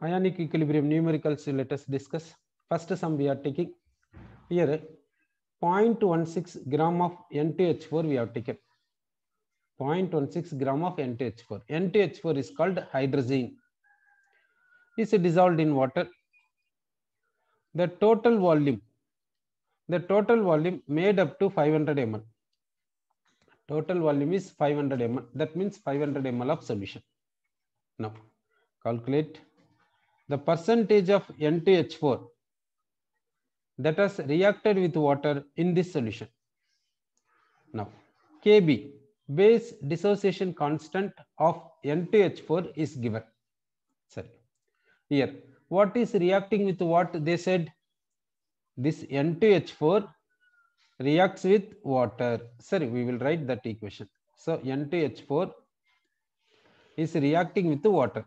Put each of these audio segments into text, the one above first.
Ionic equilibrium numericals, let us discuss. First sum we are taking. Here 0.16 gram of N2H4 we have taken. 0.16 gram of N2H4. N2H4 is called hydrazine. Is dissolved in water. The total volume made up to 500 ml. Total volume is 500 ml. That means 500 ml of solution. Now calculate the percentage of N2H4 that has reacted with water in this solution. Now Kb, base dissociation constant of N2H4 is given. Sorry. Here what is reacting with what? They said this N2H4 reacts with water. Sorry, we will write that equation. So N2H4 is reacting with the water,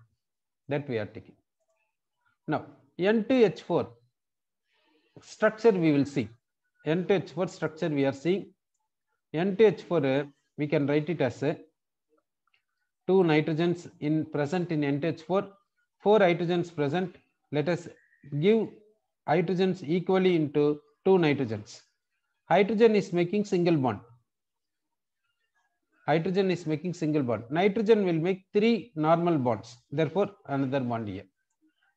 that we are taking. Now N2H4 structure we will see. N2H4 structure we are seeing. N2H4 we can write it as 2 nitrogens present in N2H4, 4 hydrogens present. Let us give hydrogens equally into 2 nitrogens. Hydrogen is making single bond. Hydrogen is making single bond. Nitrogen will make 3 normal bonds. Therefore, another bond here.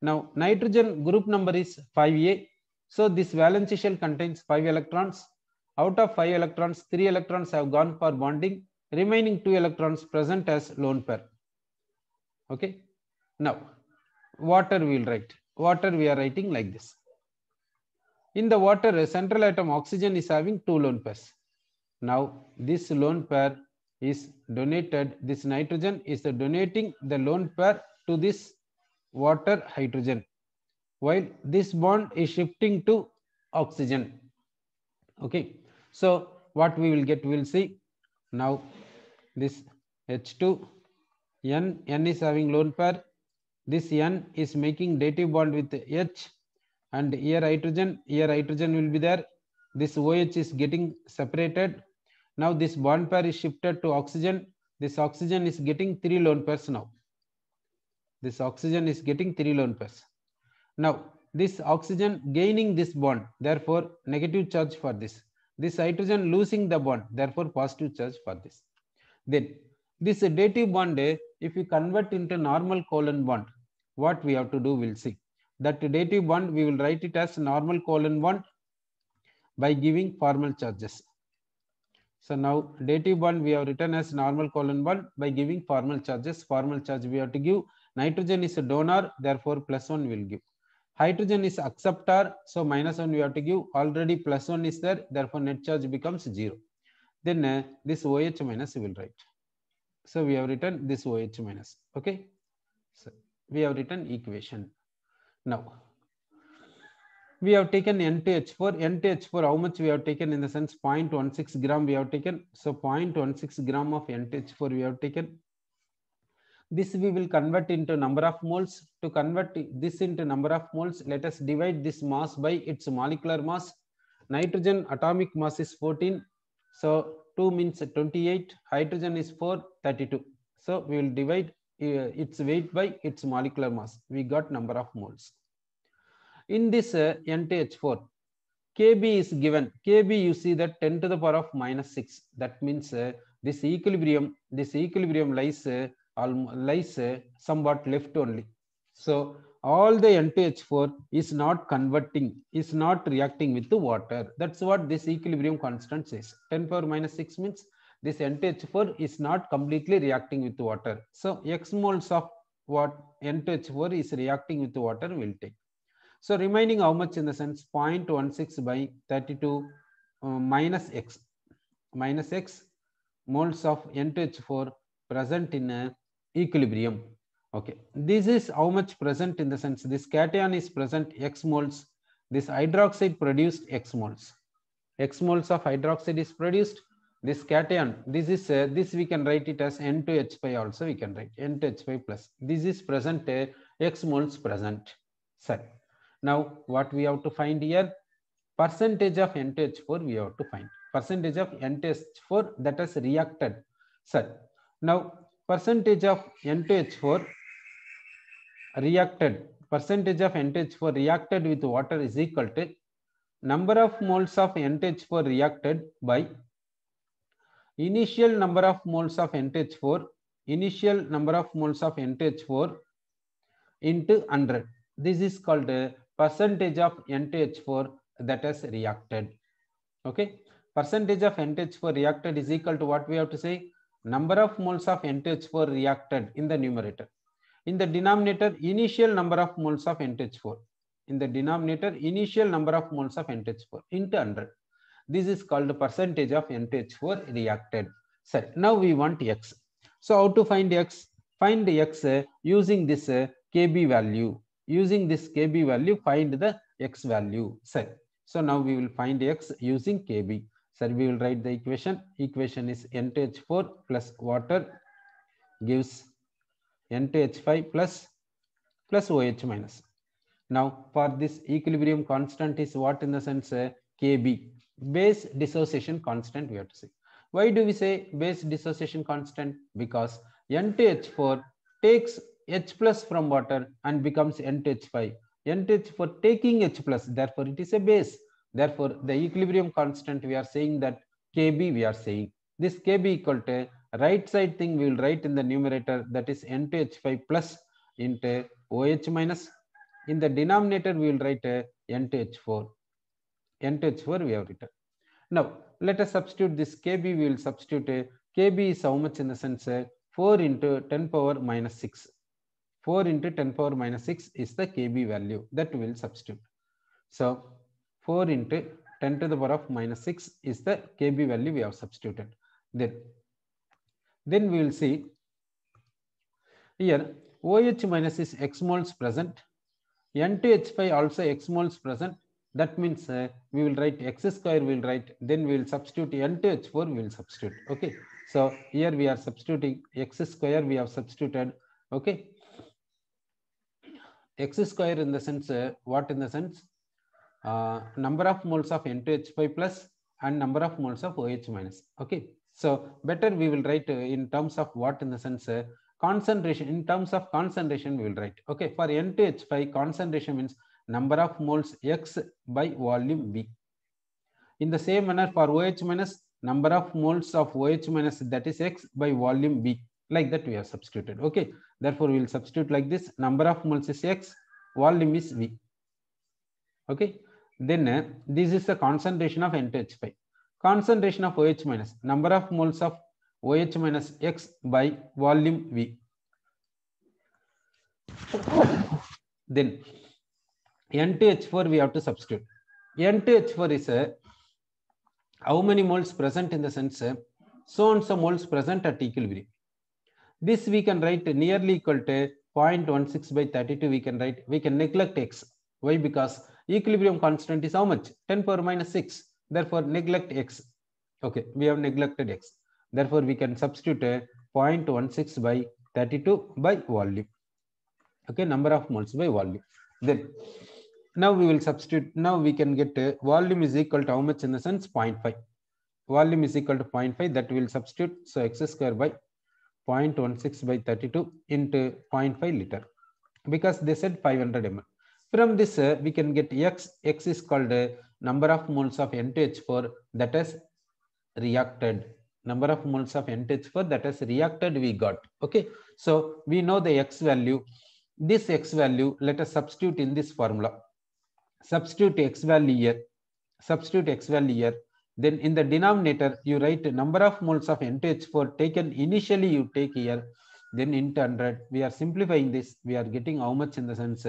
Now, nitrogen group number is 5A. So, this valency shell contains 5 electrons. Out of 5 electrons, 3 electrons have gone for bonding. Remaining 2 electrons present as lone pair. Okay. Now, water we will write. Water we are writing like this. In the water, central atom oxygen is having 2 lone pairs. Now, this lone pair is donated, this nitrogen is donating the lone pair to this water hydrogen, while this bond is shifting to oxygen. Okay, so what we will get, we will see. Now, this H2, N is having lone pair, this N is making dative bond with H, and here hydrogen will be there. This OH is getting separated. Now this bond pair is shifted to oxygen. This oxygen is getting 3 lone pairs now. This oxygen is getting 3 lone pairs. Now this oxygen gaining this bond, therefore negative charge for this. This hydrogen losing the bond, therefore positive charge for this. Then this dative bond, if you convert into normal covalent bond, what we have to do, we'll see. That dative bond we will write it as normal covalent bond by giving formal charges. So now dative bond we have written as normal covalent bond by giving formal charges. Formal charge we have to give. Nitrogen is a donor, therefore +1 will give. Hydrogen is acceptor, so -1 we have to give. Already +1 is there, therefore net charge becomes 0. Then this OH minus we will write. So we have written this OH minus. Okay. So we have written equation. Now we have taken N2H4. N2H4, how much we have taken, in the sense 0.16 gram we have taken. So 0.16 gram of N2H4 we have taken. This we will convert into number of moles. To convert this into number of moles, let us divide this mass by its molecular mass. Nitrogen atomic mass is 14. So 2 means 28. Hydrogen is 4, 32. So we will divide its weight by its molecular mass. We got number of moles. In this N2H4, Kb is given. Kb, you see that 10 to the power of -6. That means this equilibrium lies somewhat left only. So all the N2H4 is not converting, is not reacting with the water. That's what this equilibrium constant says. 10 power -6 means this N2H4 is not completely reacting with water. So X moles of what N2H4 is reacting with water will take. So remaining how much, in the sense 0.16 by 32 minus X moles of N2H4 present in equilibrium. Okay, this is how much present, in the sense this cation is present X moles, this hydroxide produced X moles. X moles of hydroxide is produced. This cation, this is this we can write it as N2H5 also we can write N2H5 plus. This is present X moles present. Sorry. Now what we have to find here? Percentage of N2H4 we have to find. Percentage of N2H4 that has reacted. Sir, now percentage of N2H4 reacted percentage of NH4 reacted with water is equal to number of moles of NH4 reacted by initial number of moles of NH4 into 100. This is called a percentage of NH4 that has reacted. Okay, percentage of NH4 reacted is equal to what we have to say? Number of moles of NH4 reacted in the numerator. In the denominator, initial number of moles of NH4. In the denominator, initial number of moles of NH4 into 100. This is called percentage of NH4 reacted. So now we want X. So how to find X? Find X using this Kb value. Using this Kb value, find the X value. So now we will find X using Kb. So we will write the equation. Equation is NH4 plus water gives NH5 plus OH minus. Now for this equilibrium constant is what in the sense Kb, base dissociation constant we have to say. Why do we say base dissociation constant? Because NH4 takes H plus from water and becomes NH5. NH4 taking H plus, therefore it is a base. Therefore the equilibrium constant we are saying that Kb we are saying. This Kb equal to right side thing we will write in the numerator, that is NH5 plus into OH minus. In the denominator we will write NH4. NH4 we have written. Now let us substitute this Kb. We will substitute Kb is how much in the sense 4 into 10 power minus 6. 4 into 10 power minus 6 is the Kb value that we will substitute. So 4 into 10 to the power of minus 6 is the Kb value we have substituted. Then we will see here OH minus is X moles present. N2H5 also X moles present. That means we will write X square, we will write, then we will substitute N2H4, we will substitute. Okay. So here we are substituting X square, we have substituted. Okay. X square in the sense, what in the sense? Number of moles of N2H5 plus and number of moles of OH minus. Okay. So better we will write in terms of what in the sense concentration. In terms of concentration we will write. Okay. For N2H5 concentration means number of moles X by volume V. In the same manner for OH minus, number of moles of OH minus, that is X by volume V. Like that we have substituted. Okay. Therefore we will substitute like this. Number of moles is X, volume is V. Okay. Then this is the concentration of N2H5. Concentration of OH minus, number of moles of OH minus X by volume V. Then N2H4 we have to substitute. N2H4 is how many moles present in the sense so and so moles present at equilibrium. This we can write nearly equal to 0.16 by 32. We can write, we can neglect X. Why? Because equilibrium constant is how much? 10 power minus 6. Therefore neglect X. Okay, we have neglected X. Therefore we can substitute 0.16 by 32 by volume. Okay, number of moles by volume. Then now we will substitute. Now we can get volume is equal to how much in the sense 0.5. Volume is equal to 0.5, that we will substitute. So X square by 0.16 by 32 into 0.5 liter, because they said 500 ml. From this we can get X. X is called number of moles of N2H4 that has reacted. Number of moles of N2H4 that has reacted we got. Okay. So we know the X value. This X value, let us substitute in this formula. Substitute X value here. Substitute X value here. Then in the denominator, you write number of moles of N2H4 taken initially you take here, then into 100. We are simplifying this. We are getting how much in the sense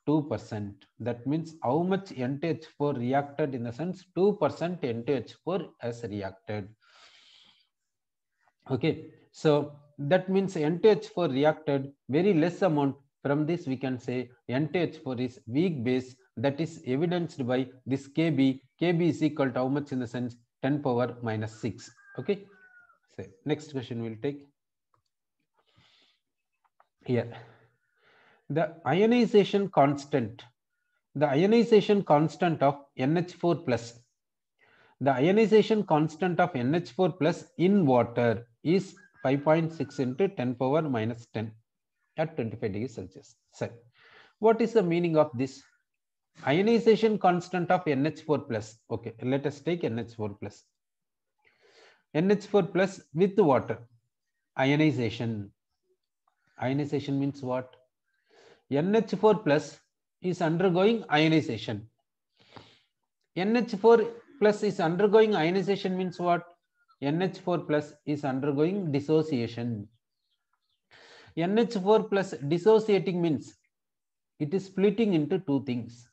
2%. That means how much N2H4 reacted in the sense 2% N2H4 has reacted. Okay. So that means N2H4 reacted very less amount. From this we can say N2H4 is weak base. That is evidenced by this Kb. Kb is equal to how much in the sense 10 power minus 6. Okay. So next question we'll take here. The ionization constant. The ionization constant of NH4 plus. The ionization constant of NH4 plus in water is 5.6 into 10 power minus 10 at 25 degrees Celsius. So What is the meaning of this? Ionization constant of NH4 plus. Okay, let us take NH4 plus. NH4 plus with water. Ionization. Ionization means what? NH4 plus is undergoing ionization. NH4 plus is undergoing ionization means what? NH4 plus is undergoing dissociation. NH4 plus dissociating means it is splitting into two things.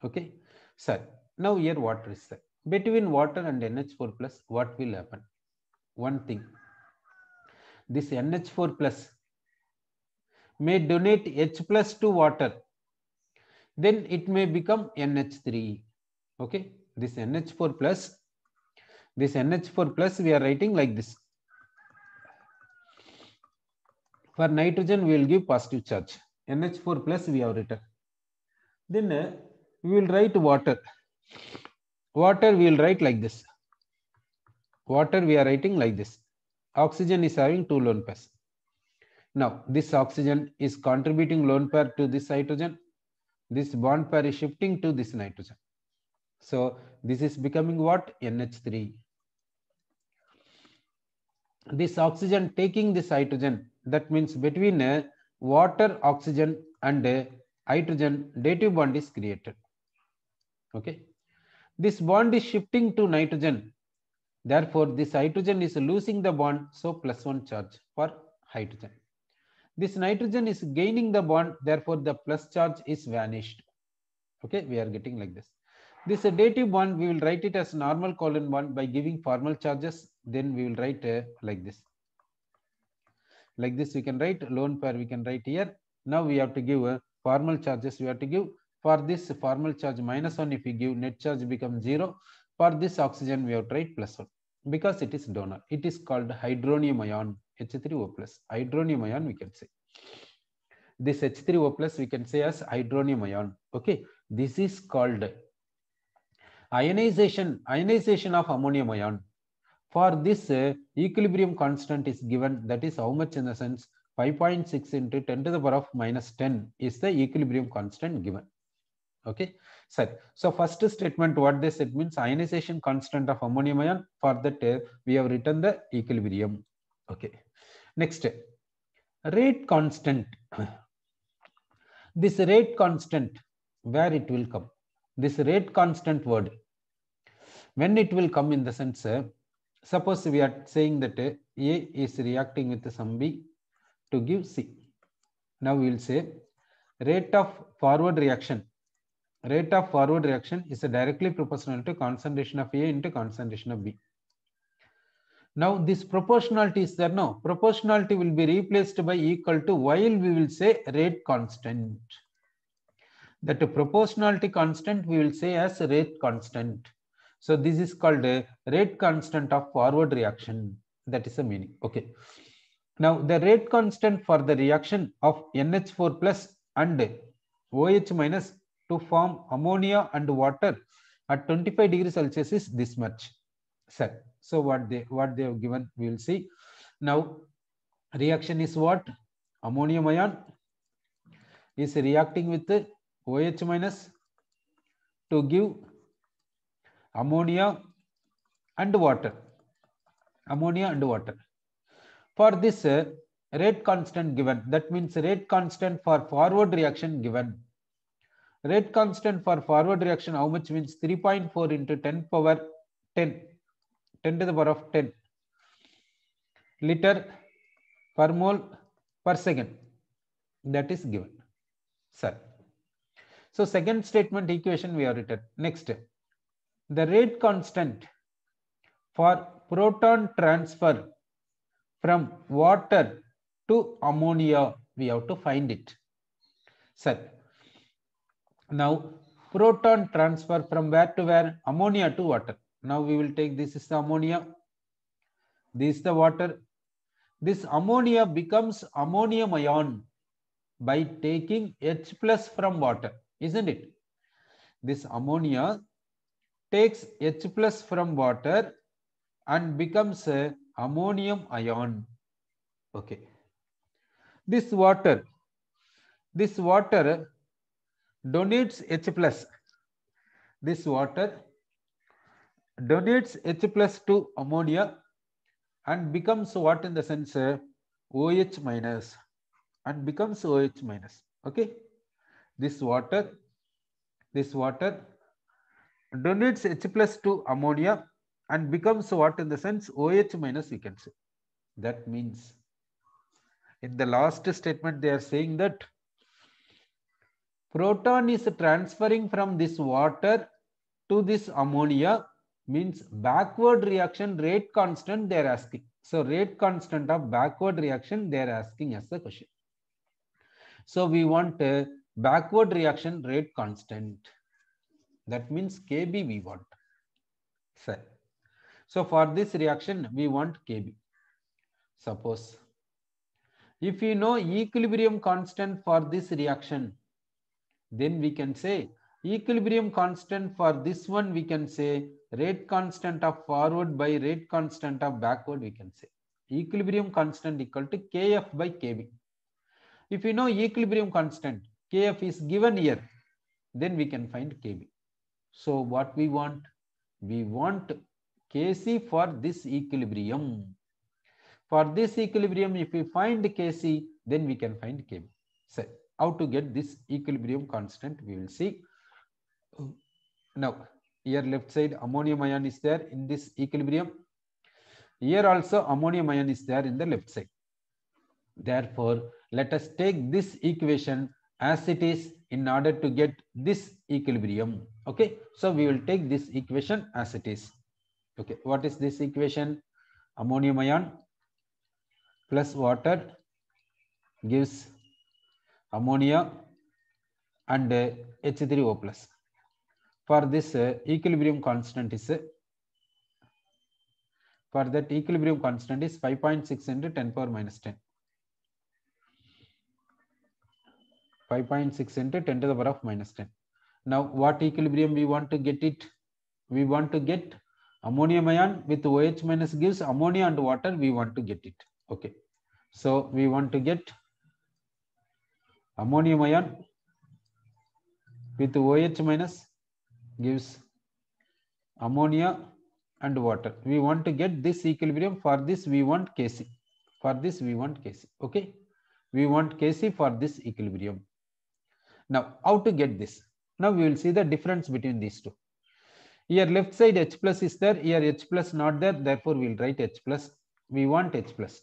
Okay, sir. Now here water is there. Between water and NH4 plus, what will happen? One thing. This NH4 plus may donate H plus to water. Then it may become NH3. Okay, this NH4 plus, we are writing like this. For nitrogen, we will give positive charge. NH4 plus we have written. Then we will write water. Water we will write like this. Water we are writing like this. Oxygen is having 2 lone pairs. Now this oxygen is contributing lone pair to this hydrogen. This bond pair is shifting to this nitrogen. So this is becoming what? NH3. This oxygen taking this hydrogen. That means between water, oxygen and hydrogen, dative bond is created. Okay. This bond is shifting to nitrogen. Therefore, this hydrogen is losing the bond. So +1 charge for hydrogen. This nitrogen is gaining the bond. Therefore, the plus charge is vanished. Okay. We are getting like this. This dative bond, we will write it as normal covalent bond by giving formal charges. Then we will write like this. Like this, we can write lone pair, we can write here. Now we have to give formal charges. We have to give for this formal charge -1. If we give, net charge becomes 0. For this oxygen, we have to write +1 because it is donor. It is called hydronium ion, H3O plus. Hydronium ion, we can say. This H3O plus, we can say as hydronium ion. Okay, this is called ionization of ammonium ion. For this, equilibrium constant is given. That is how much in the sense 5.6 into 10 to the power of -10 is the equilibrium constant given. Okay, sir. So first statement, what they said means ionization constant of ammonium ion. For that, we have written the equilibrium. Okay. Next, rate constant. This rate constant, where it will come? This rate constant word, when it will come in the sense, suppose we are saying that A is reacting with some B to give C. Now we will say rate of forward reaction. Rate of forward reaction is directly proportional to concentration of A into concentration of B. Now this proportionality is there. No, proportionality will be replaced by equal to, while we will say rate constant. That proportionality constant we will say as rate constant. So this is called a rate constant of forward reaction. That is the meaning. Okay. Now the rate constant for the reaction of NH4 plus and OH minus to form ammonia and water at 25 degrees Celsius is this much. Sir. So what they have given, we will see. Now reaction is what? Ammonium ion is reacting with OH minus to give ammonia and water. Ammonia and water. For this rate constant given, that means rate constant for forward reaction given. Rate constant for forward reaction, how much means 3.4 into 10 power 10 to the power of 10 liter per mole per second. That is given. Sir. So second statement equation we have written. Next, the rate constant for proton transfer from water to ammonia, we have to find it. Sir. Now proton transfer from where to where? Ammonia to water. Now we will take, this is the ammonia, this is the water. This ammonia becomes ammonium ion by taking H plus from water, isn't it? This ammonia takes H plus from water and becomes a ammonium ion. Okay. This water donates H plus. This water donates H plus to ammonia and becomes what in the sense OH minus and becomes OH minus. Okay, this water donates H plus to ammonia and becomes what in the sense OH minus, we can say. That means in the last statement they are saying that proton is transferring from this water to this ammonia, means backward reaction rate constant they are asking. So rate constant of backward reaction they are asking as the question. So we want a backward reaction rate constant. That means Kb we want. So for this reaction we want Kb. Suppose if you know equilibrium constant for this reaction, then we can say equilibrium constant for this one, we can say rate constant of forward by rate constant of backward, we can say equilibrium constant equal to Kf by Kb. If you know equilibrium constant Kf is given here, then we can find Kb. So what we want? We want Kc for this equilibrium. For this equilibrium, if we find Kc, then we can find Kb. So how to get this equilibrium constant, we will see. Now here left side ammonium ion is there in this equilibrium. Here also ammonium ion is there in the left side. Therefore, let us take this equation as it is in order to get this equilibrium. Okay, so we will take this equation as it is. Okay, what is this equation? Ammonium ion plus water gives ammonia and H3O plus. For this equilibrium constant is for that equilibrium constant is 5.6 into 10 power minus 10. 5.6 into 10 to the power of minus 10. Now what equilibrium we want to get it? We want to get ammonium ion with OH minus gives ammonia and water, we want to get it. Okay, so we want to get ammonium ion with OH minus gives ammonia and water. We want to get this equilibrium. For this we want Kc. For this we want Kc. Okay, we want Kc for this equilibrium. Now how to get this? Now we will see the difference between these two. Here left side H plus is there, here H plus not there, therefore we will write H plus. We want H plus.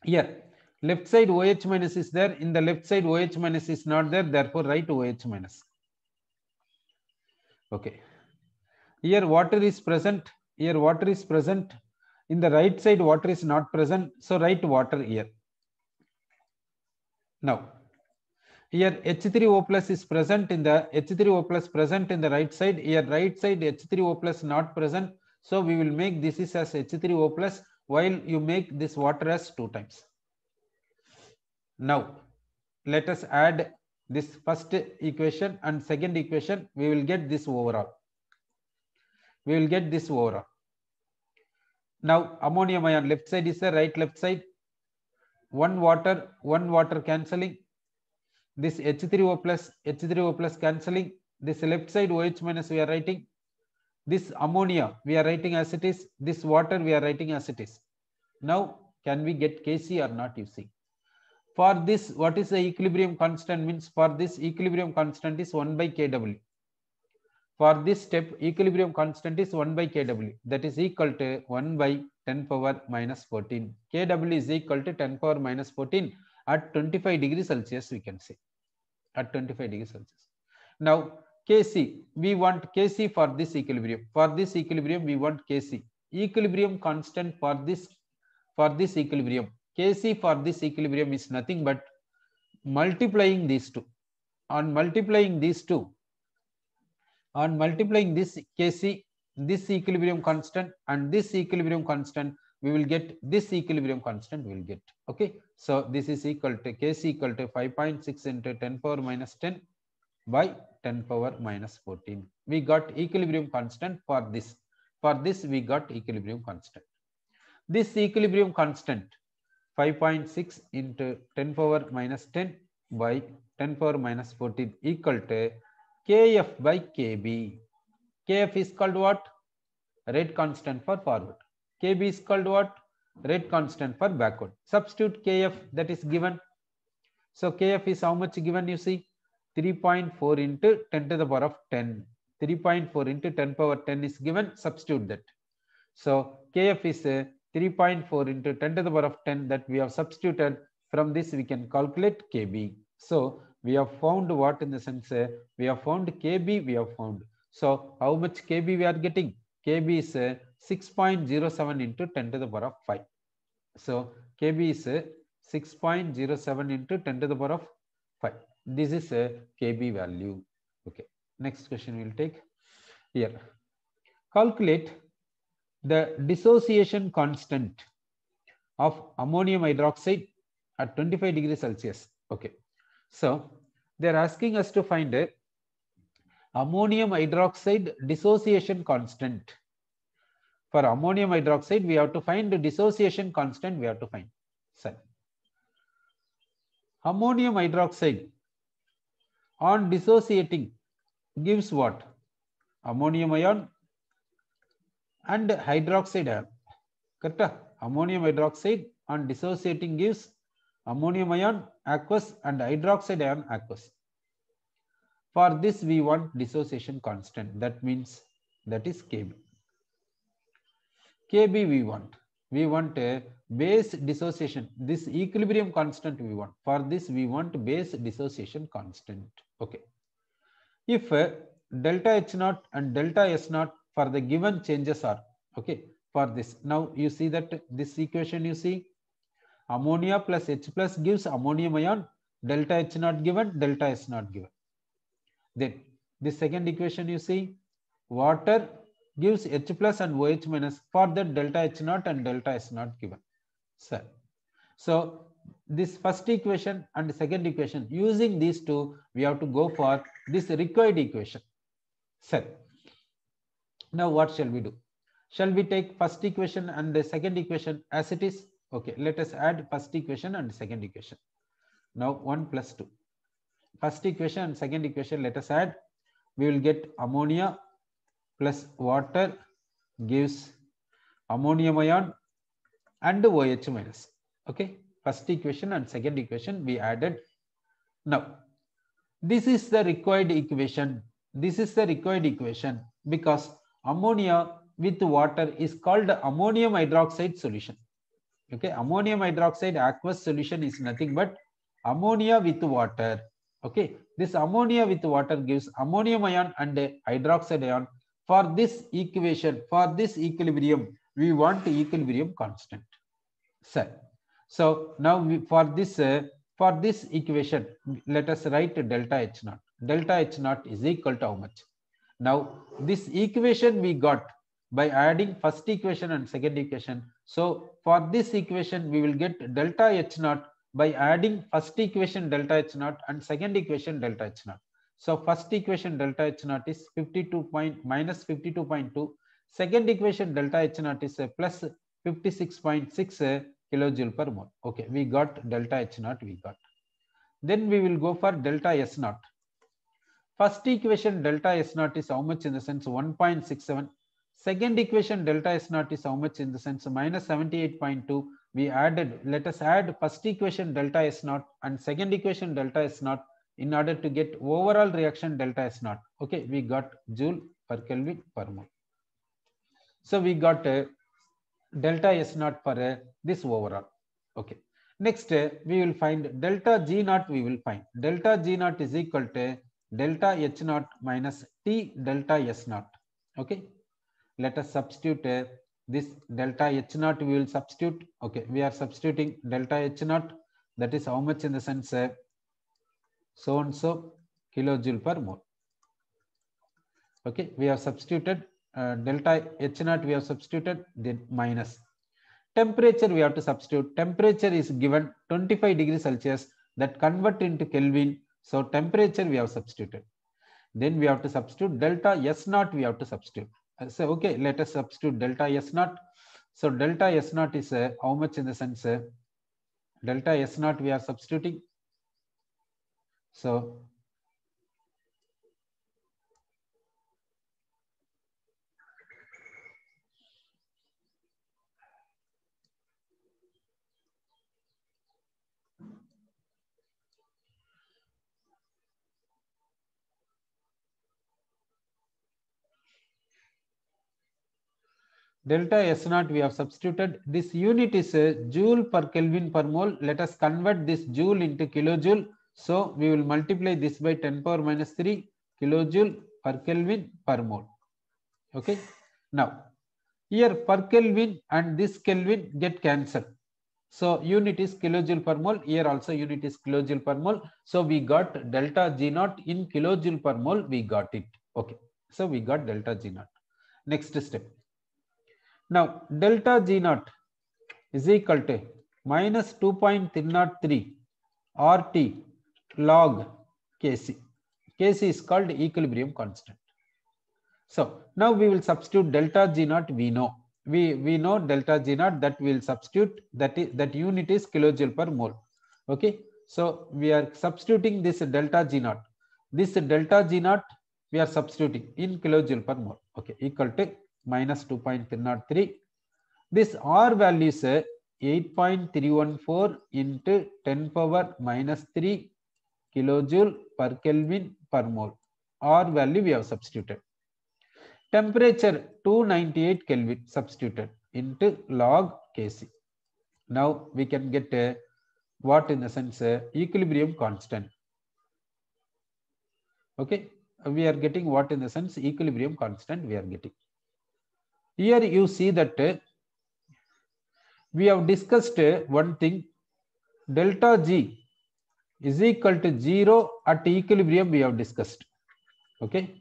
Here left side OH minus is there, in the left side OH minus is not there, therefore write OH minus. Okay, here water is present, here water is present, in the right side water is not present, so write water here. Now here H3O plus is present, in the H3O plus present in the right side, here right side H3O plus not present, so we will make this is as H3O plus while you make this water as 2 times. Now let us add this first equation and second equation, we will get this overall. We will get this overall. Now ammonium ion left side is the right left side, one water cancelling, this H3O plus cancelling, this left side OH minus we are writing, this ammonia we are writing as it is, this water we are writing as it is. Now can we get Kc or not, you see? For this, what is the equilibrium constant means? For this equilibrium constant is 1 by Kw. For this step equilibrium constant is 1 by Kw, that is equal to 1 by 10 power minus 14. Kw is equal to 10 power minus 14 at 25 degrees Celsius, we can say, at 25 degrees Celsius. Now Kc, we want Kc for this equilibrium. For this equilibrium we want Kc. Equilibrium constant for this equilibrium. Kc for this equilibrium is nothing but multiplying these two. On multiplying these two, on multiplying this Kc, this equilibrium constant and this equilibrium constant, we will get this equilibrium constant we will get. Okay, so this is equal to Kc equal to 5.6 into 10 power minus 10 by 10 power minus 14. We got equilibrium constant for this. For this we got equilibrium constant. This equilibrium constant 5.6 into 10 power minus 10 by 10 power minus 14 equal to kf by kb. Kf is called what? Rate constant for forward. Kb is called what? Rate constant for backward. Substitute kf, that is given. So kf is how much given? You see 3.4 into 10 to the power of 10. 3.4 into 10 power 10 is given. Substitute that. So kf is 3.4 into 10 to the power of 10 that we have substituted. From this we can calculate kb. So we have found what? In the sense we have found kb, we have found. So how much kb we are getting? Kb is 6.07 into 10 to the power of 5. So kb is 6.07 into 10 to the power of 5. This is a kb value. Okay, next question we will take here. Calculate the dissociation constant of ammonium hydroxide at 25 degrees Celsius. Okay, so they are asking us to find a ammonium hydroxide dissociation constant. For ammonium hydroxide, we have to find the dissociation constant. We have to find. So, ammonium hydroxide on dissociating gives what? Ammonium ion and hydroxide ion. Correct? Ammonium hydroxide on dissociating gives ammonium ion aqueous and hydroxide ion aqueous. For this we want dissociation constant. That means that is Kb. Kb we want a base dissociation. This equilibrium constant we want. For this we want base dissociation constant. Okay. If delta H0 and delta S0 for the given changes are okay. For this, now you see that this equation, you see ammonia plus H plus gives ammonium ion, delta H0 given, delta S0 given. Then this second equation, you see water gives H plus and OH minus. For that delta H0 and delta S0 given. So this first equation and second equation, using these two, we have to go for this required equation. Now what shall we do? Shall we take first equation and the second equation as it is? Okay, let us add first equation and second equation. Now 1 plus 2. First equation and second equation, let us add. We will get ammonia plus water gives ammonium ion and OH minus. Okay, first equation and second equation we added. Now, this is the required equation. This is the required equation because ammonia with water is called ammonium hydroxide solution. Okay, ammonium hydroxide aqueous solution is nothing but ammonia with water. Okay, this ammonia with water gives ammonium ion and hydroxide ion. For this equation, for this equilibrium, we want equilibrium constant. So now for this equation, let us write delta H0. Delta H0 is equal to how much? Now this equation we got by adding first equation and second equation. So for this equation, we will get delta H0 by adding first equation delta H0 and second equation delta H0. So first equation delta H0 is minus 52.2. Second equation delta H0 is plus 56.6 kilojoule per mole. Okay, we got delta H0, we got. Then we will go for delta S0. First equation delta S0 is how much? In the sense 1.67. Second equation delta S0 is how much? In the sense minus 78.2. We added, let us add first equation delta S0 and second equation delta S0 in order to get overall reaction delta S0. Okay, we got joule per Kelvin per mole. So we got delta S0 for this overall. Okay. Next, we will find delta G0. We will find delta G0 is equal to delta H0 minus T delta S0. Okay. Let us substitute this delta H0. We will substitute. Okay. We are substituting delta H0. That is how much? In the sense so and so kilojoule per mole. Okay. We have substituted delta H0. We have substituted, then minus. Temperature we have to substitute. Temperature is given 25 degrees Celsius, that convert into Kelvin. So temperature we have substituted. Then we have to substitute delta S0. We have to substitute. So okay, let us substitute delta S0. So delta S0 is how much? In the sense delta S0 we are substituting. So delta S naught we have substituted. This unit is joule per Kelvin per mole. Let us convert this joule into kilojoule. So we will multiply this by 10 power minus 3 kilojoule per Kelvin per mole. Okay. Now here per Kelvin and this Kelvin get cancelled. So unit is kilojoule per mole. Here also unit is kilojoule per mole. So we got delta G naught in kilojoule per mole. We got it. Okay. So we got delta G naught. Next step. Now delta G naught is equal to minus 2.303 RT log Kc. Kc is called equilibrium constant. So now we will substitute delta G naught. We know delta G naught, that we will substitute, that unit is kilojoule per mole. Okay. So we are substituting this delta G naught. This delta G naught we are substituting in kilojoule per mole. Okay. Equal to minus 2.303. This R value is 8.314 into 10 power minus 3 kilojoule per Kelvin per mole. R value we have substituted. Temperature 298 Kelvin substituted into log Kc. Now we can get what in the sense equilibrium constant. Okay, we are getting what in the sense equilibrium constant we are getting. Here you see that we have discussed one thing, delta G is equal to 0 at equilibrium we have discussed. Okay,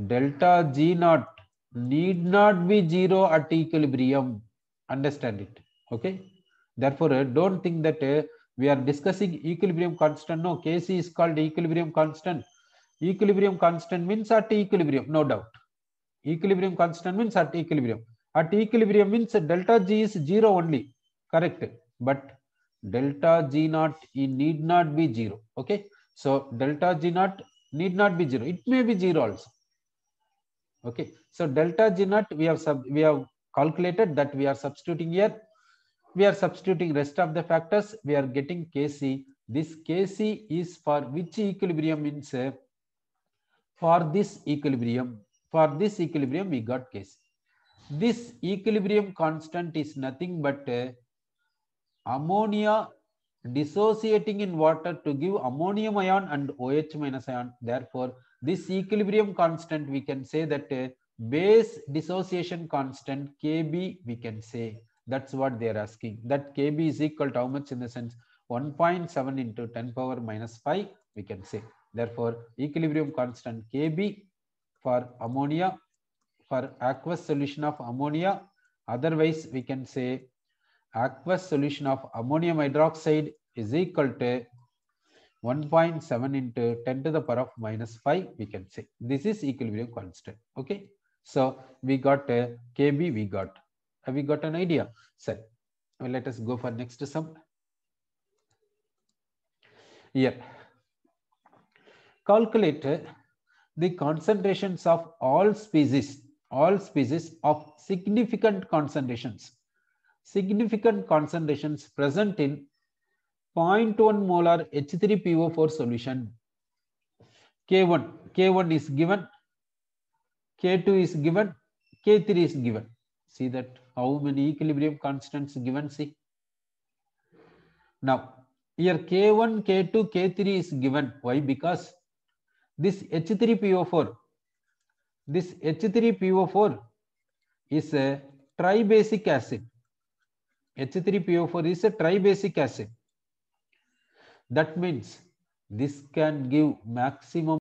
delta G naught need not be 0 at equilibrium. Understand it. Okay, therefore don't think that we are discussing equilibrium constant. No, Kc is called equilibrium constant. Equilibrium constant means at equilibrium, no doubt. Equilibrium constant means at equilibrium. At equilibrium means delta G is 0 only, correct, but delta G naught need not be 0. Okay, so delta G naught need not be 0, it may be 0 also. Okay, so delta G naught we have calculated, that we are substituting here. We are substituting rest of the factors. We are getting Kc. This Kc is for which equilibrium means for this equilibrium. For this equilibrium we got Kc. This equilibrium constant is nothing but ammonia dissociating in water to give ammonium ion and OH minus ion. Therefore, this equilibrium constant we can say that base dissociation constant Kb we can say. That's what they are asking. That Kb is equal to how much in the sense 1.7 into 10 power minus 5 we can say. Therefore, equilibrium constant Kb for ammonia, for aqueous solution of ammonia. Otherwise, we can say aqueous solution of ammonium hydroxide is equal to 1.7 into 10 to the power of minus 5 we can say. This is equilibrium constant. Okay, so we got Kb, we got. Have we got an idea? So well, let us go for next sum. Here, calculate the concentrations of all species of significant concentrations present in 0.1 molar H3PO4 solution. K1 is given, K2 is given, K3 is given. See that how many equilibrium constants given. See now here K1, K2, K3 is given. Why? Because this H3PO4 is a tribasic acid. H3PO4 is a tribasic acid. That means this can give maximum